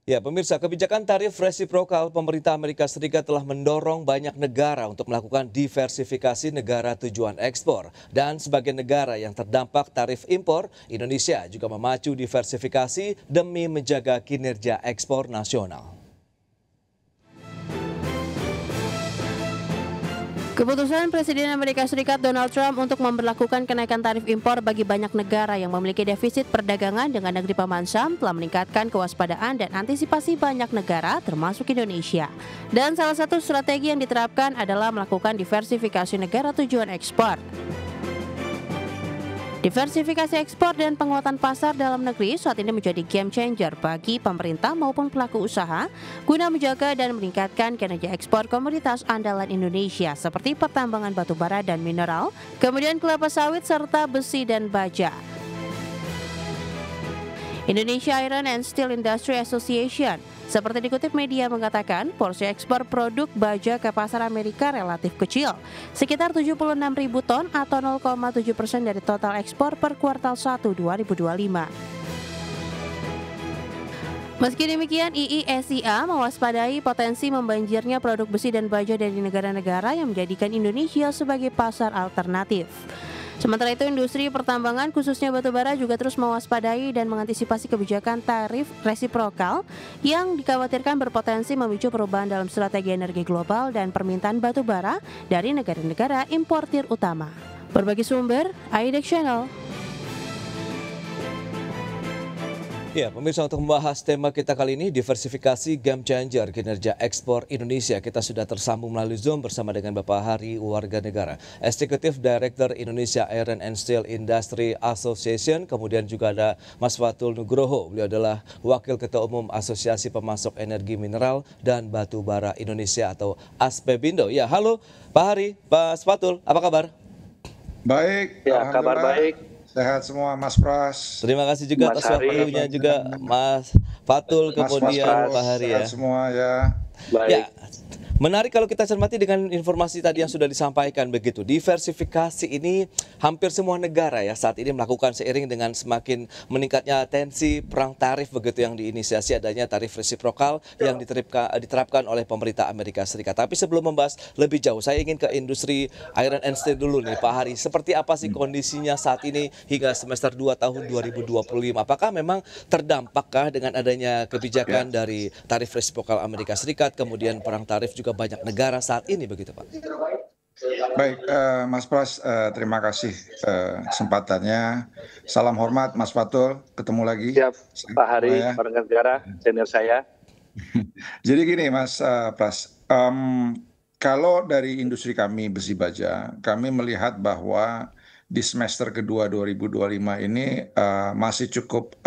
Ya, pemirsa, kebijakan tarif resiprokal pemerintah Amerika Serikat telah mendorong banyak negara untuk melakukan diversifikasi negara tujuan ekspor. Dan sebagai negara yang terdampak tarif impor, Indonesia juga memacu diversifikasi demi menjaga kinerja ekspor nasional. Keputusan Presiden Amerika Serikat Donald Trump untuk memberlakukan kenaikan tarif impor bagi banyak negara yang memiliki defisit perdagangan dengan negeri paman Sam telah meningkatkan kewaspadaan dan antisipasi banyak negara termasuk Indonesia. Dan salah satu strategi yang diterapkan adalah melakukan diversifikasi negara tujuan ekspor. Diversifikasi ekspor dan penguatan pasar dalam negeri saat ini menjadi game changer bagi pemerintah maupun pelaku usaha guna menjaga dan meningkatkan kinerja ekspor komoditas andalan Indonesia seperti pertambangan batu bara dan mineral, kemudian kelapa sawit serta besi dan baja. Indonesia Iron and Steel Industry Association seperti dikutip media mengatakan porsi ekspor produk baja ke pasar Amerika relatif kecil, sekitar 76.000 ton atau 0,7% dari total ekspor per kuartal 1 2025. Meski demikian, IISIA mewaspadai potensi membanjirnya produk besi dan baja dari negara-negara yang menjadikan Indonesia sebagai pasar alternatif. Sementara itu, industri pertambangan khususnya batubara juga terus mewaspadai dan mengantisipasi kebijakan tarif resiprokal yang dikhawatirkan berpotensi memicu perubahan dalam strategi energi global dan permintaan batubara dari negara-negara importir utama. Berbagi sumber, IDEX Channel. Ya, pemirsa, untuk membahas tema kita kali ini, diversifikasi game changer kinerja ekspor Indonesia. Kita sudah tersambung melalui Zoom bersama dengan Bapak Hari Warga Negara, Executive Director Indonesia Iron and Steel Industry Association. Kemudian juga ada Mas Fatul Nugroho, beliau adalah Wakil Ketua Umum Asosiasi Pemasok Energi Mineral dan Batu Bara Indonesia atau ASPEBINDO. Ya, halo Pak Hari, Pak Fatul, apa kabar? Baik, Ya, kabar baik, sehat semua Mas Pras, Terima kasih juga Mas atas Hari. waktunya juga Mas Fatul, Mas kemudian Pras. Pak Hari sehat ya. semua ya. Ya, Baik. menarik kalau kita cermati dengan informasi tadi yang sudah disampaikan begitu. Diversifikasi ini hampir semua negara ya saat ini melakukan seiring dengan semakin meningkatnya tensi perang tarif begitu yang diinisiasi adanya tarif resiprokal yang diterapkan oleh pemerintah Amerika Serikat. Tapi sebelum membahas lebih jauh, saya ingin ke industri Iron and Steel dulu nih Pak Hari. Seperti apa sih kondisinya saat ini hingga semester 2 tahun 2025? Apakah memang terdampakkah dengan adanya kebijakan dari tarif resiprokal Amerika Serikat, kemudian perang tarif juga banyak negara saat ini begitu Pak? Baik, Mas Pras, terima kasih kesempatannya. Salam hormat Mas Fatul, ketemu lagi. Siap, Pak Hari, Semua ya. warga negara, senior saya. Jadi gini Mas Pras, kalau dari industri kami besi baja, kami melihat bahwa di semester kedua 2025 ini masih cukup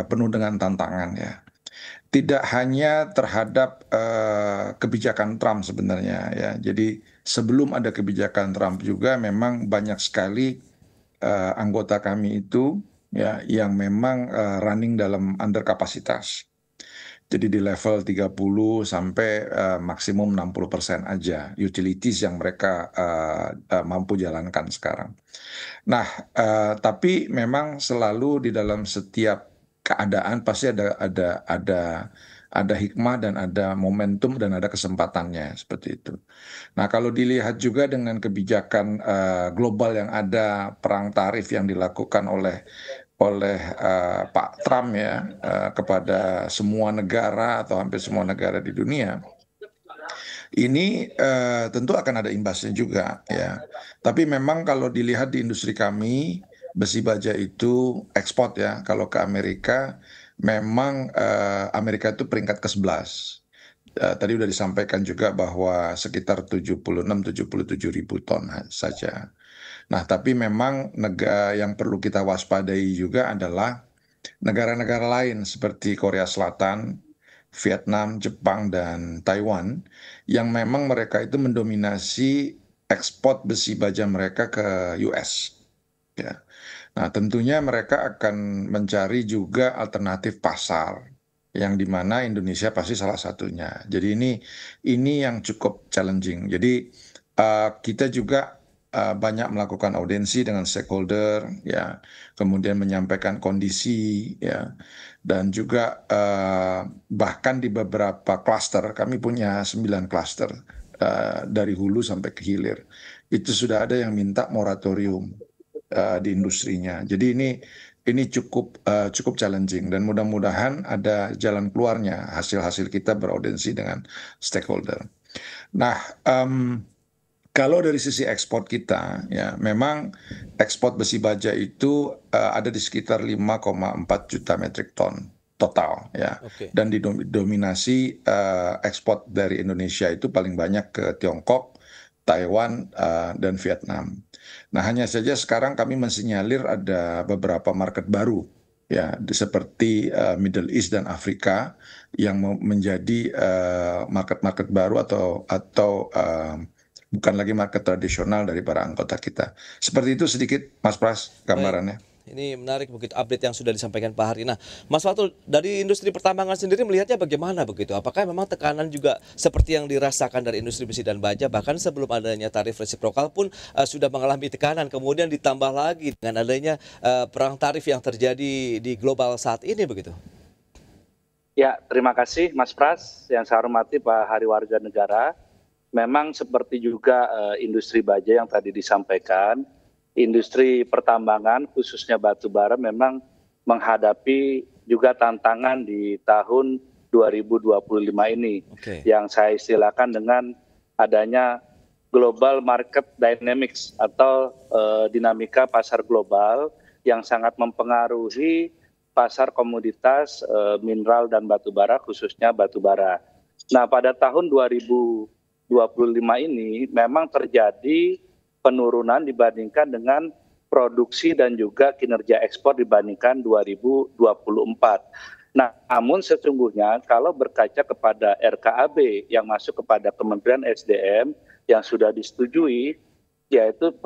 penuh dengan tantangan ya. Tidak hanya terhadap kebijakan Trump sebenarnya ya. Jadi sebelum ada kebijakan Trump juga memang banyak sekali anggota kami itu ya yang memang running dalam under kapasitas. Jadi di level 30 sampai maksimum 60% aja utilities yang mereka mampu jalankan sekarang. Nah, tapi memang selalu di dalam setiap keadaan pasti ada hikmah dan ada momentum dan ada kesempatannya seperti itu. Nah, kalau dilihat juga dengan kebijakan global yang ada, perang tarif yang dilakukan oleh Pak Trump ya kepada semua negara atau hampir semua negara di dunia, ini tentu akan ada imbasnya juga ya. Tapi memang kalau dilihat di industri kami, besi baja itu ekspor ya. Kalau ke Amerika, memang Amerika itu peringkat ke-11. Tadi sudah disampaikan juga bahwa sekitar 76-77 ribu ton saja. Nah, tapi memang negara yang perlu kita waspadai juga adalah negara-negara lain seperti Korea Selatan, Vietnam, Jepang, dan Taiwan yang memang mereka itu mendominasi ekspor besi baja mereka ke US. Ya. Nah, tentunya mereka akan mencari juga alternatif pasar yang dimana Indonesia pasti salah satunya. Jadi ini yang cukup challenging. Jadi kita juga banyak melakukan audiensi dengan stakeholder, ya, kemudian menyampaikan kondisi, ya, dan juga bahkan di beberapa klaster, kami punya 9 klaster dari hulu sampai ke hilir, itu sudah ada yang minta moratorium di industrinya. Jadi ini cukup challenging dan mudah-mudahan ada jalan keluarnya hasil-hasil kita beraudiensi dengan stakeholder. Nah, kalau dari sisi ekspor kita, ya memang ekspor besi baja itu ada di sekitar 5,4 juta metrik ton total, ya. Oke. Dan didominasi ekspor dari Indonesia itu paling banyak ke Tiongkok, Taiwan, dan Vietnam. Nah, hanya saja sekarang kami mensinyalir ada beberapa market baru, ya, seperti Middle East dan Afrika yang menjadi market-market baru atau bukan lagi market tradisional dari para anggota kita. Seperti itu sedikit, Mas Pras, gambarannya. Ini menarik begitu update yang sudah disampaikan Pak Hari. Nah, Mas Fatul, dari industri pertambangan sendiri melihatnya bagaimana begitu? Apakah memang tekanan juga seperti yang dirasakan dari industri besi dan baja, bahkan sebelum adanya tarif resiprokal pun sudah mengalami tekanan, kemudian ditambah lagi dengan adanya perang tarif yang terjadi di global saat ini begitu? Ya, terima kasih Mas Pras, yang saya hormati Pak Hari Warga Negara. Memang seperti juga industri baja yang tadi disampaikan, industri pertambangan khususnya batu bara memang menghadapi juga tantangan di tahun 2025 ini. Oke. Yang saya istilahkan dengan adanya global market dynamics atau dinamika pasar global yang sangat mempengaruhi pasar komoditas mineral dan batu bara, khususnya batu bara. Nah, pada tahun 2025 ini memang terjadi penurunan dibandingkan dengan produksi dan juga kinerja ekspor dibandingkan 2024. Nah, namun sesungguhnya kalau berkaca kepada RKAB yang masuk kepada Kementerian SDM yang sudah disetujui, yaitu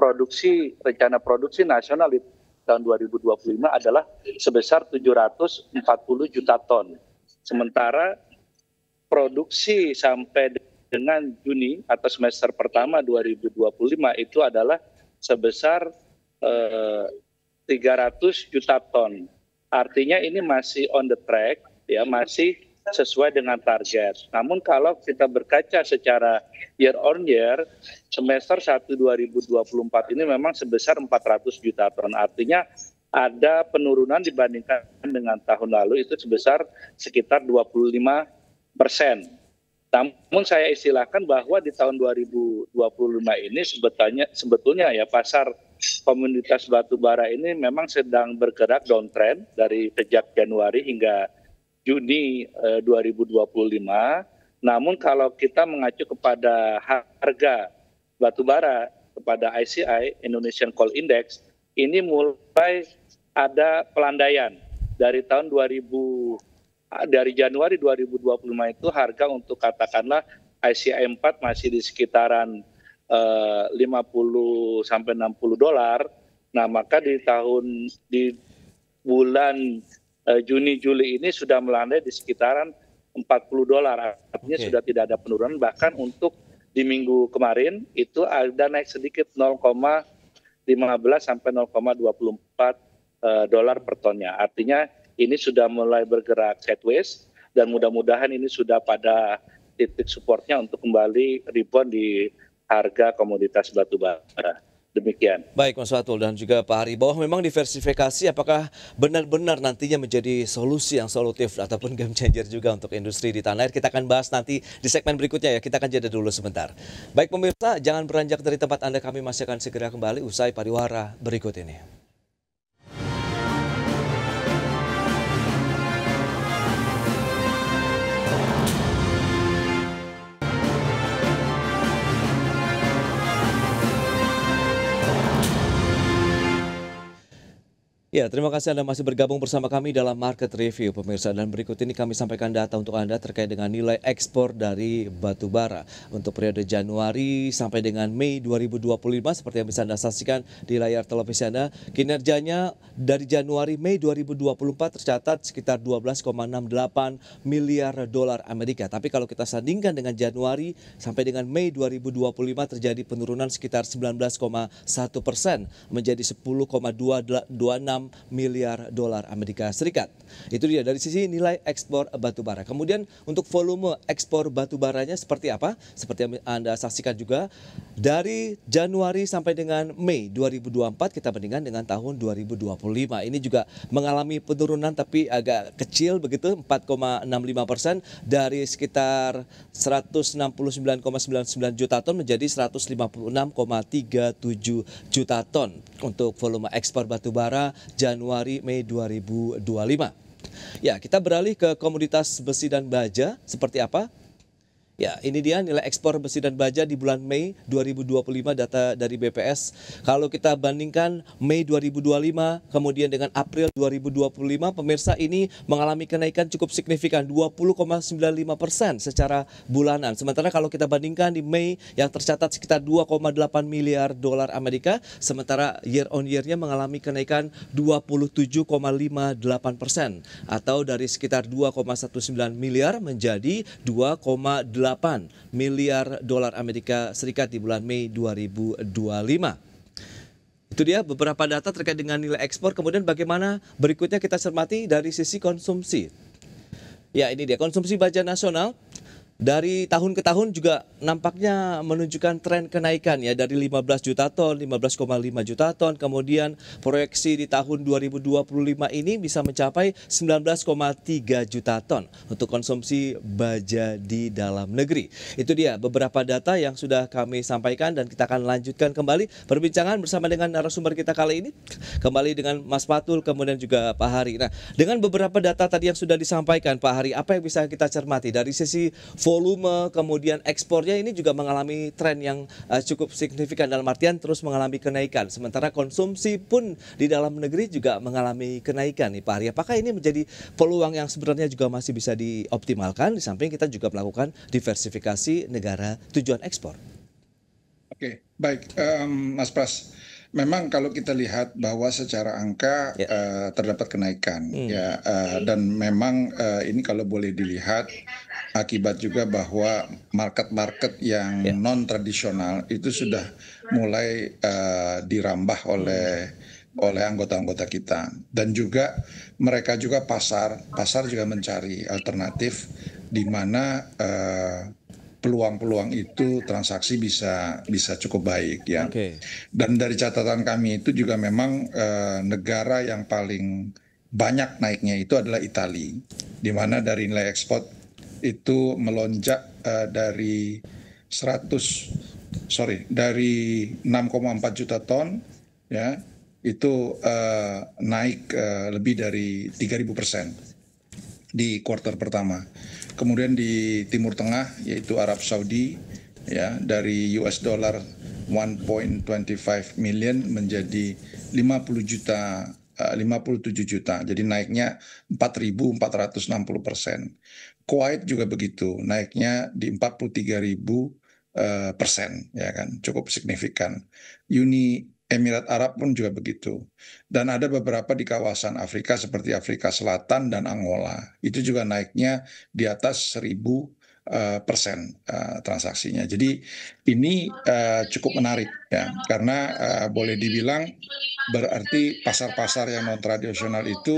rencana produksi nasional di tahun 2025 adalah sebesar 740 juta ton. Sementara produksi sampai dengan Juni atau semester pertama 2025 itu adalah sebesar 300 juta ton. Artinya ini masih on the track, ya, masih sesuai dengan target. Namun kalau kita berkaca secara year on year, semester 1 2024 ini memang sebesar 400 juta ton. Artinya ada penurunan dibandingkan dengan tahun lalu itu sebesar sekitar 25%. Namun saya istilahkan bahwa di tahun 2025 ini sebetulnya ya pasar komoditas batu bara ini memang sedang bergerak downtrend dari sejak Januari hingga Juni 2025. Namun kalau kita mengacu kepada harga batu bara kepada ICI, Indonesian Coal Index, ini mulai ada pelandaian dari dari Januari 2025 itu harga untuk katakanlah ICI 4 masih di sekitaran 50 sampai 60 dolar. Nah, maka di bulan Juni Juli ini sudah melandai di sekitaran 40 dolar. Artinya sudah tidak ada penurunan, bahkan untuk di minggu kemarin itu ada naik sedikit 0,15 sampai 0,24 dolar per tonnya. Artinya ini sudah mulai bergerak sideways dan mudah-mudahan ini sudah pada titik supportnya untuk kembali rebound di harga komoditas batu bara. Demikian. Baik Mas Fatul dan juga Pak Hari, bahwa memang diversifikasi apakah benar-benar nantinya menjadi solusi yang solutif ataupun game changer juga untuk industri di tanah air. Kita akan bahas nanti di segmen berikutnya ya, kita akan jeda dulu sebentar. Baik pemirsa, jangan beranjak dari tempat Anda, kami masih akan segera kembali usai pariwara berikut ini. Ya, terima kasih Anda masih bergabung bersama kami dalam Market Review, pemirsa. Dan berikut ini kami sampaikan data untuk Anda terkait dengan nilai ekspor dari batu bara untuk periode Januari sampai dengan Mei 2025 seperti yang bisa Anda saksikan di layar televisi Anda. Kinerjanya dari Januari Mei 2024 tercatat sekitar 12,68 miliar dolar Amerika. Tapi kalau kita sandingkan dengan Januari sampai dengan Mei 2025 terjadi penurunan sekitar 19,1% menjadi 10,226 miliar dolar Amerika Serikat. Itu dia dari sisi nilai ekspor batu bara. Kemudian untuk volume ekspor batu baranya seperti apa? Seperti yang Anda saksikan juga dari Januari sampai dengan Mei 2024 kita bandingkan dengan tahun 2025. Ini juga mengalami penurunan tapi agak kecil begitu 4,65% dari sekitar 169,99 juta ton menjadi 156,37 juta ton untuk volume ekspor batu bara Januari Mei 2025. Ya, kita beralih ke komoditas besi dan baja seperti apa? Ya, ini dia nilai ekspor besi dan baja di bulan Mei 2025 data dari BPS. Kalau kita bandingkan Mei 2025 kemudian dengan April 2025, pemirsa ini mengalami kenaikan cukup signifikan 20,95% secara bulanan. Sementara kalau kita bandingkan di Mei yang tercatat sekitar 2,8 miliar dolar Amerika, sementara year on year-nya mengalami kenaikan 27,58% atau dari sekitar 2,19 miliar menjadi 2,8 miliar dolar Amerika Serikat di bulan Mei 2025. Itu dia beberapa data terkait dengan nilai ekspor. Kemudian bagaimana berikutnya kita cermati dari sisi konsumsi. Ya, ini dia konsumsi baja nasional. Dari tahun ke tahun juga nampaknya menunjukkan tren kenaikan ya dari 15 juta ton, 15,5 juta ton, kemudian proyeksi di tahun 2025 ini bisa mencapai 19,3 juta ton untuk konsumsi baja di dalam negeri. Itu dia beberapa data yang sudah kami sampaikan dan kita akan lanjutkan kembali perbincangan bersama dengan narasumber kita kali ini. Kembali dengan Mas Fatul kemudian juga Pak Hari. Nah, dengan beberapa data tadi yang sudah disampaikan Pak Hari, apa yang bisa kita cermati dari sisi volume kemudian ekspornya ini juga mengalami tren yang cukup signifikan dalam artian terus mengalami kenaikan. Sementara konsumsi pun di dalam negeri juga mengalami kenaikan nih Pak Hari. Apakah ini menjadi peluang yang sebenarnya juga masih bisa dioptimalkan di samping kita juga melakukan diversifikasi negara tujuan ekspor? Oke, baik, Mas Pras. Memang kalau kita lihat bahwa secara angka terdapat kenaikan, ya, dan memang ini kalau boleh dilihat akibat juga bahwa market-market yang non tradisional itu sudah mulai dirambah oleh anggota-anggota kita, dan juga mereka juga pasar juga mencari alternatif di mana peluang-peluang itu transaksi bisa cukup baik ya. Dan dari catatan kami itu juga memang negara yang paling banyak naiknya itu adalah Italia, di mana dari nilai ekspor itu melonjak dari 6,4 juta ton ya, itu naik lebih dari 3.000% di kuartal pertama. Kemudian di Timur Tengah yaitu Arab Saudi ya, dari US dollar 1.25 million menjadi 57 juta. Jadi naiknya 4.460%. Kuwait juga begitu, naiknya di 43.000% ya kan, cukup signifikan. Uni Emirat Arab pun juga begitu. Dan ada beberapa di kawasan Afrika seperti Afrika Selatan dan Angola. Itu juga naiknya di atas 1.000% transaksinya. Jadi ini cukup menarik ya, karena boleh dibilang berarti pasar-pasar yang non tradisional itu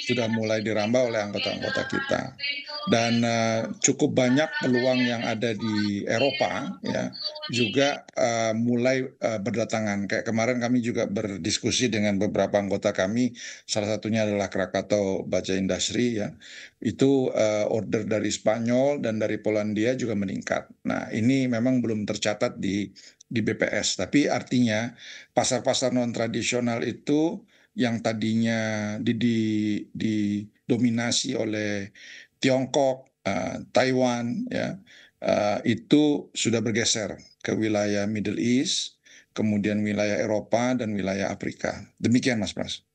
sudah mulai dirambah oleh anggota-anggota kita. Dan cukup banyak peluang yang ada di Eropa ya juga mulai berdatangan. Kayak kemarin kami juga berdiskusi dengan beberapa anggota kami, salah satunya adalah Krakatau Baja Industri ya. Itu order dari Spanyol dan dari Polandia juga meningkat. Nah, ini memang belum tercatat di BPS, tapi artinya pasar-pasar non tradisional itu yang tadinya didominasi oleh Tiongkok, Taiwan ya, itu sudah bergeser ke wilayah Middle East, kemudian wilayah Eropa dan wilayah Afrika. Demikian Mas Pras.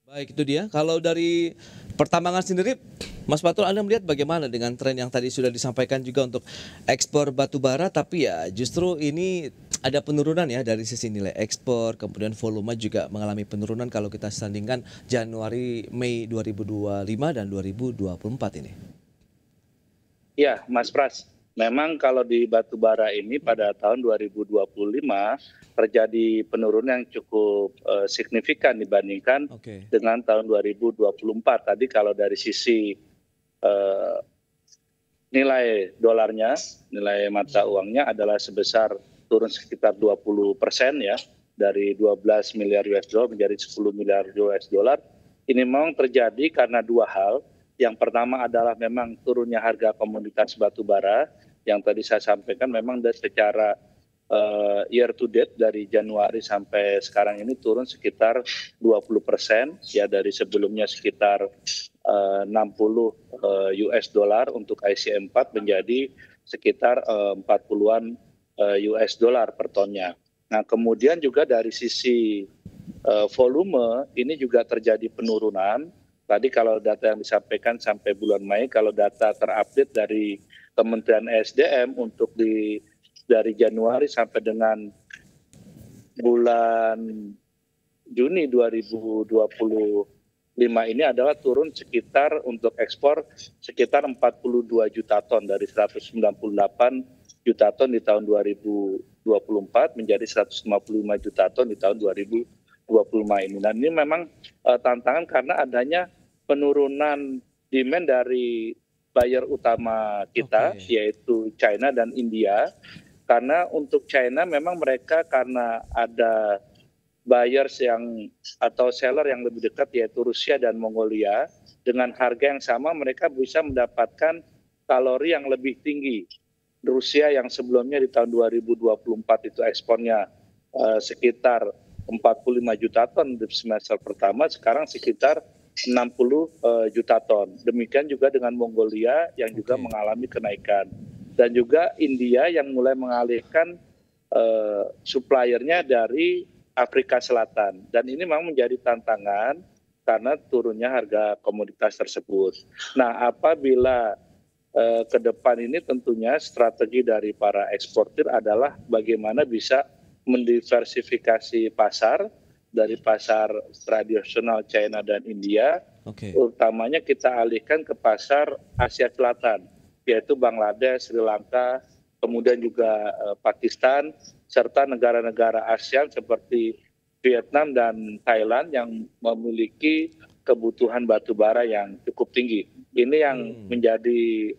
Baik, itu dia. Kalau dari pertambangan sendiri, Mas Fatul, Anda melihat bagaimana dengan tren yang tadi sudah disampaikan juga untuk ekspor batu bara, tapi ya justru ini ada penurunan ya dari sisi nilai ekspor, kemudian volume juga mengalami penurunan kalau kita sandingkan Januari, Mei 2025 dan 2024 ini. Ya, Mas Pras. Memang kalau di batu bara ini pada tahun 2025 terjadi penurunan yang cukup signifikan dibandingkan dengan tahun 2024. Tadi kalau dari sisi nilai dolarnya, nilai mata uangnya adalah sebesar turun sekitar 20% ya, dari 12 miliar US dollar menjadi 10 miliar US dollar. Ini memang terjadi karena dua hal. Yang pertama adalah memang turunnya harga komoditas batu bara yang tadi saya sampaikan, memang secara year to date dari Januari sampai sekarang ini turun sekitar 20% ya, dari sebelumnya sekitar 60 US dollar untuk ICM 4 menjadi sekitar 40-an US dollar per tonnya. Nah, kemudian juga dari sisi volume ini juga terjadi penurunan. Tadi kalau data yang disampaikan sampai bulan Mei, kalau data terupdate dari Kementerian ESDM untuk dari Januari sampai dengan bulan Juni 2025 ini adalah turun sekitar untuk ekspor sekitar 42 juta ton dari 198 juta ton di tahun 2024 menjadi 155 juta ton di tahun 2025 ini. Dan ini memang tantangan karena adanya penurunan demand dari buyer utama kita, yaitu China dan India. Karena untuk China memang mereka karena ada buyers yang atau seller yang lebih dekat, yaitu Rusia dan Mongolia, dengan harga yang sama mereka bisa mendapatkan kalori yang lebih tinggi. Rusia yang sebelumnya di tahun 2024 itu ekspornya sekitar 45 juta ton di semester pertama, sekarang sekitar 60 juta ton. Demikian juga dengan Mongolia yang juga mengalami kenaikan. Dan juga India yang mulai mengalihkan suppliernya dari Afrika Selatan. Dan ini memang menjadi tantangan karena turunnya harga komoditas tersebut. Nah, apabila ke depan ini tentunya strategi dari para eksportir adalah bagaimana bisa mendiversifikasi pasar dari pasar tradisional China dan India, utamanya kita alihkan ke pasar Asia Selatan, yaitu Bangladesh, Sri Lanka, kemudian juga Pakistan, serta negara-negara ASEAN seperti Vietnam dan Thailand yang memiliki kebutuhan batu bara yang cukup tinggi. Ini yang menjadi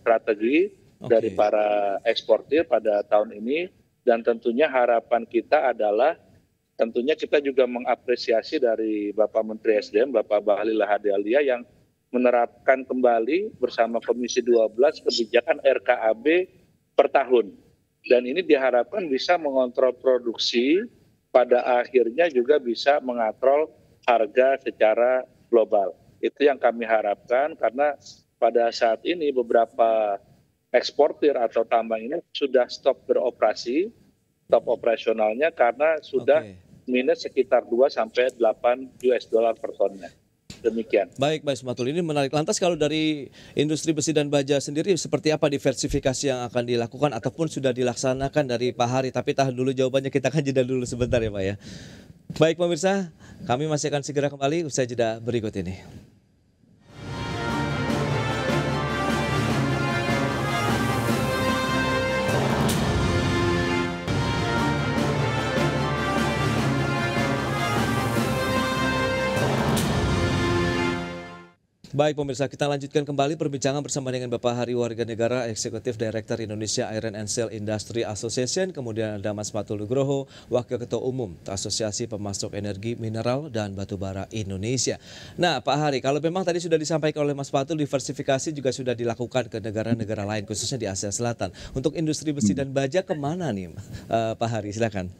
strategi dari para eksportir pada tahun ini, dan tentunya harapan kita adalah tentunya kita juga mengapresiasi dari Bapak Menteri SDM, Bapak Bahlil Lahadalia yang menerapkan kembali bersama Komisi 12 kebijakan RKAB per tahun. Dan ini diharapkan bisa mengontrol produksi, pada akhirnya juga bisa mengatrol harga secara global. Itu yang kami harapkan, karena pada saat ini beberapa eksportir atau tambang ini sudah stop beroperasi, stop operasionalnya karena sudah minus sekitar 2-8 US dollar per tonnya. Demikian. Baik, Mas Fatul, ini menarik. Lantas kalau dari industri besi dan baja sendiri, seperti apa diversifikasi yang akan dilakukan ataupun sudah dilaksanakan dari Pak Hari? Tapi tahan dulu jawabannya, kita akan jeda dulu sebentar ya Pak ya. Baik pemirsa, kami masih akan segera kembali usai jeda berikut ini. Baik pemirsa, kita lanjutkan kembali perbincangan bersama dengan Bapak Hari Warganegara, Eksekutif Director Indonesia Iron and Steel Industry Association, kemudian ada Mas Fatul Nugroho, Wakil Ketua Umum Asosiasi Pemasok Energi Mineral dan Batubara Indonesia. Nah Pak Hari, kalau memang tadi sudah disampaikan oleh Mas Fatul, diversifikasi juga sudah dilakukan ke negara-negara lain, khususnya di Asia Selatan. Untuk industri besi dan baja kemana nih Pak Hari, silakan.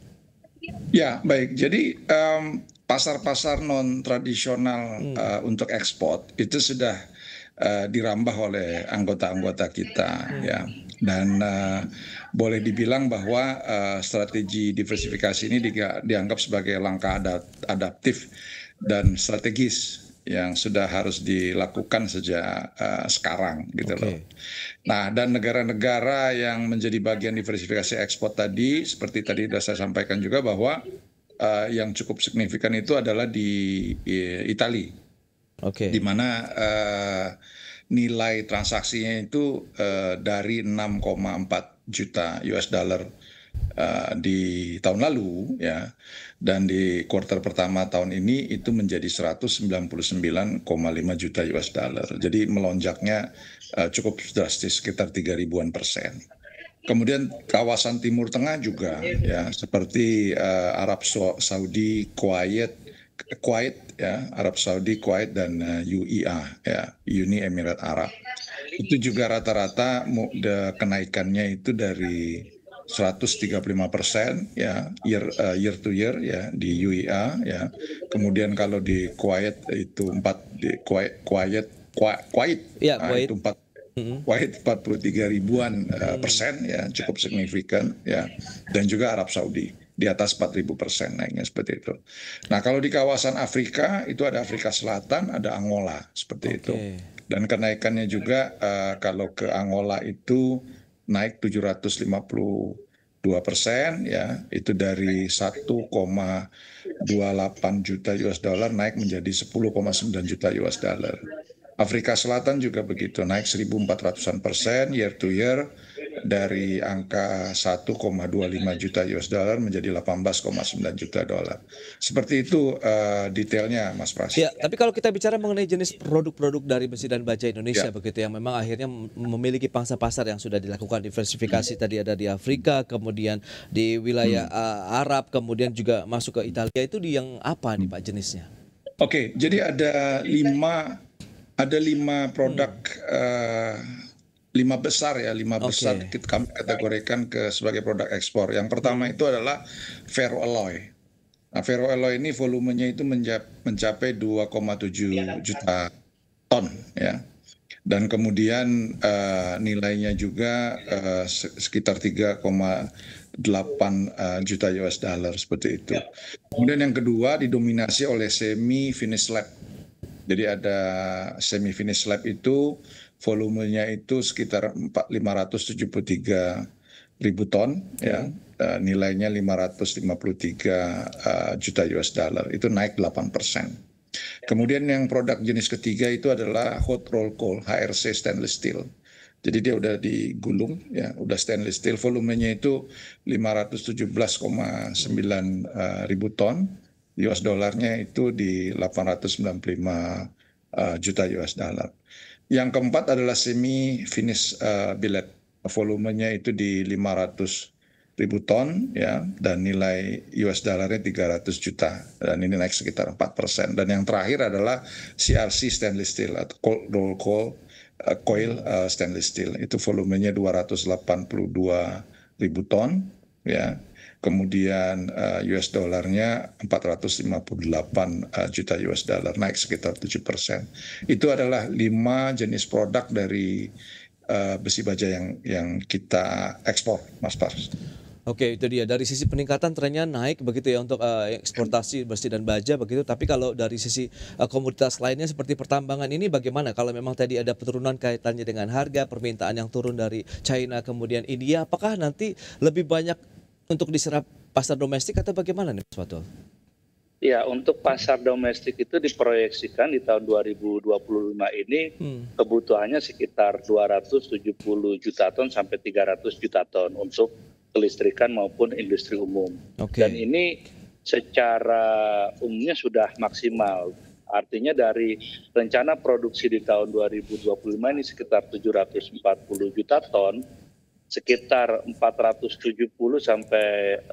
Ya baik, jadi pasar-pasar non tradisional untuk ekspor itu sudah dirambah oleh anggota-anggota kita ya. Dan boleh dibilang bahwa strategi diversifikasi ini dianggap sebagai langkah adaptif dan strategis yang sudah harus dilakukan sejak sekarang gitu loh. Nah, dan negara-negara yang menjadi bagian diversifikasi ekspor tadi, seperti tadi sudah saya sampaikan juga bahwa yang cukup signifikan itu adalah di Italia, di mana nilai transaksinya itu dari 6,4 juta US dollar di tahun lalu ya, dan di kuartal pertama tahun ini itu menjadi 199,5 juta US dollar. Jadi melonjaknya cukup drastis, sekitar 3.000-an%. Kemudian kawasan Timur Tengah juga ya, seperti Arab Saudi, Kuwait ya, Arab Saudi, Kuwait dan UEA ya, Uni Emirat Arab. Itu juga rata-rata kenaikannya itu dari 135% ya, year to year ya di UEA ya. Kemudian kalau di Kuwait itu Kuwait Ya, itu 43.000-an% ya, cukup signifikan ya. Dan juga Arab Saudi di atas 4.000% naiknya seperti itu. Nah, kalau di kawasan Afrika itu ada Afrika Selatan, ada Angola seperti itu. Dan kenaikannya juga kalau ke Angola itu naik 752% ya, itu dari 1,28 juta US dollar naik menjadi 10,9 juta US dollar. Afrika Selatan juga begitu, naik 1.400% year to year, dari angka 1,25 juta US dollar menjadi 18,9 juta dolar. Seperti itu detailnya, Mas Pras. Ya, tapi kalau kita bicara mengenai jenis produk-produk dari besi dan baja Indonesia begitu, yang memang akhirnya memiliki pangsa pasar yang sudah dilakukan diversifikasi, tadi ada di Afrika, kemudian di wilayah Arab, kemudian juga masuk ke Italia, itu di yang apa nih Pak jenisnya? Oke, jadi ada lima produk, lima besar kami kategorikan sebagai produk ekspor. Yang pertama itu adalah ferroalloy. Nah, ferroalloy ini volumenya itu mencapai 2,7 juta ton ya. Dan kemudian nilainya juga sekitar 3,8 juta US dollar seperti itu. Kemudian yang kedua didominasi oleh semi finish slab. Jadi ada semi finish slab itu volumenya itu sekitar 573.000 ton ya, nilainya 553 juta US dollar, itu naik 8%. Kemudian yang produk jenis ketiga itu adalah hot roll coil, HRC stainless steel. Jadi dia udah digulung ya, udah stainless steel, volumenya itu 517,9 ribu ton, US dollarnya itu di 895 juta US dollar. Yang keempat adalah semi finish billet, volumenya itu di 500.000 ton ya, dan nilai US dollarnya 300 juta, dan ini naik sekitar 4%. Dan yang terakhir adalah CRC stainless steel atau cold roll coil stainless steel, itu volumenya 282.000 ton ya, kemudian US dollarnya 458 juta US dollar, naik sekitar 7%. Itu adalah 5 jenis produk dari besi baja yang kita ekspor, Mas Pars. Oke, itu dia. Dari sisi peningkatan trennya naik begitu ya untuk eksportasi besi dan baja begitu. Tapi kalau dari sisi komoditas lainnya seperti pertambangan ini bagaimana? Kalau memang tadi ada penurunan kaitannya dengan harga, permintaan yang turun dari China kemudian India, apakah nanti lebih banyak untuk diserap pasar domestik atau bagaimana nih Mas Fatul? Ya, untuk pasar domestik itu diproyeksikan di tahun 2025 ini kebutuhannya sekitar 270 juta ton sampai 300 juta ton untuk kelistrikan maupun industri umum. Dan ini secara umumnya sudah maksimal. Artinya dari rencana produksi di tahun 2025 ini sekitar 740 juta ton, sekitar 470 sampai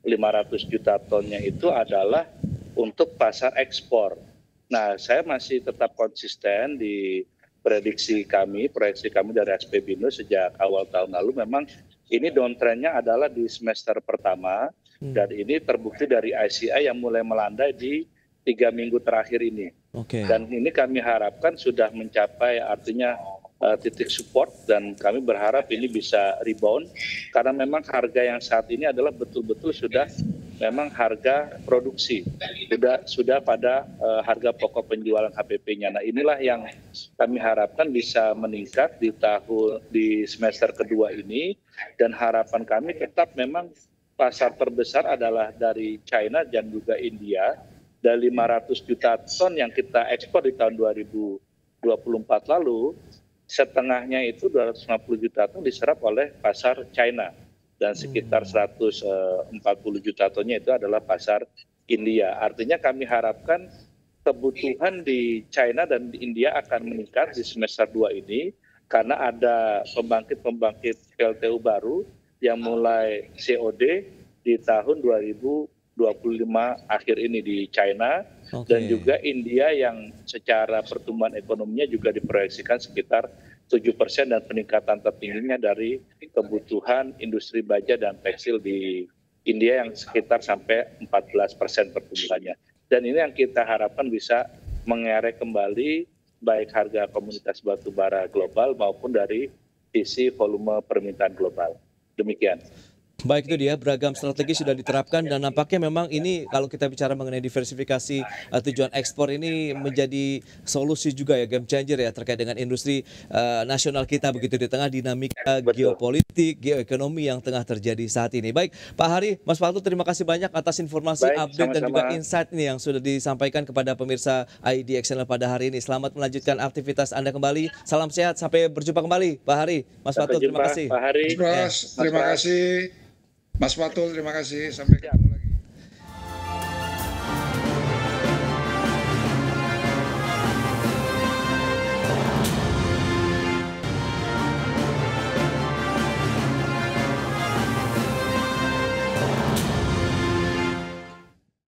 500 juta tonnya itu adalah untuk pasar ekspor. Nah, saya masih tetap konsisten di proyeksi kami dari SPBindo sejak awal tahun lalu. Memang ini downtrendnya adalah di semester pertama, dan ini terbukti dari ICI yang mulai melandai di 3 minggu terakhir ini. Dan ini kami harapkan sudah mencapai, artinya titik support dan kami berharap ini bisa rebound karena memang harga yang saat ini adalah betul-betul sudah memang harga produksi, sudah pada harga pokok penjualan HPP-nya. Nah, inilah yang kami harapkan bisa meningkat di semester kedua ini, dan harapan kami tetap memang pasar terbesar adalah dari China dan juga India. Dari 500 juta ton yang kita ekspor di tahun 2024 lalu, setengahnya itu 250 juta ton diserap oleh pasar China dan sekitar 140 juta tonnya itu adalah pasar India. Artinya kami harapkan kebutuhan di China dan di India akan meningkat di semester 2 ini karena ada pembangkit-pembangkit PLTU baru yang mulai COD di tahun 2025 akhir ini di China. Dan juga India yang secara pertumbuhan ekonominya juga diproyeksikan sekitar 7% dan peningkatan tertingginya dari kebutuhan industri baja dan tekstil di India yang sekitar sampai 14% pertumbuhannya. Dan ini yang kita harapkan bisa mengerek kembali baik harga komoditas batu bara global maupun dari sisi volume permintaan global. Demikian. Baik, itu dia beragam strategi sudah diterapkan dan nampaknya memang ini kalau kita bicara mengenai diversifikasi tujuan ekspor ini menjadi solusi juga ya, game changer ya terkait dengan industri nasional kita begitu di tengah dinamika geopolitik, geoekonomi yang tengah terjadi saat ini. Baik, Pak Hari, Mas Fatul, terima kasih banyak atas informasi, update dan juga insight ini yang sudah disampaikan kepada pemirsa IDX Channel pada hari ini. Selamat melanjutkan aktivitas Anda kembali. Salam sehat, sampai berjumpa kembali Pak Hari. Mas Fatul, terima kasih. Pak Hari. Terima kasih. Mas Fatul, terima kasih. Sampai ketemu lagi.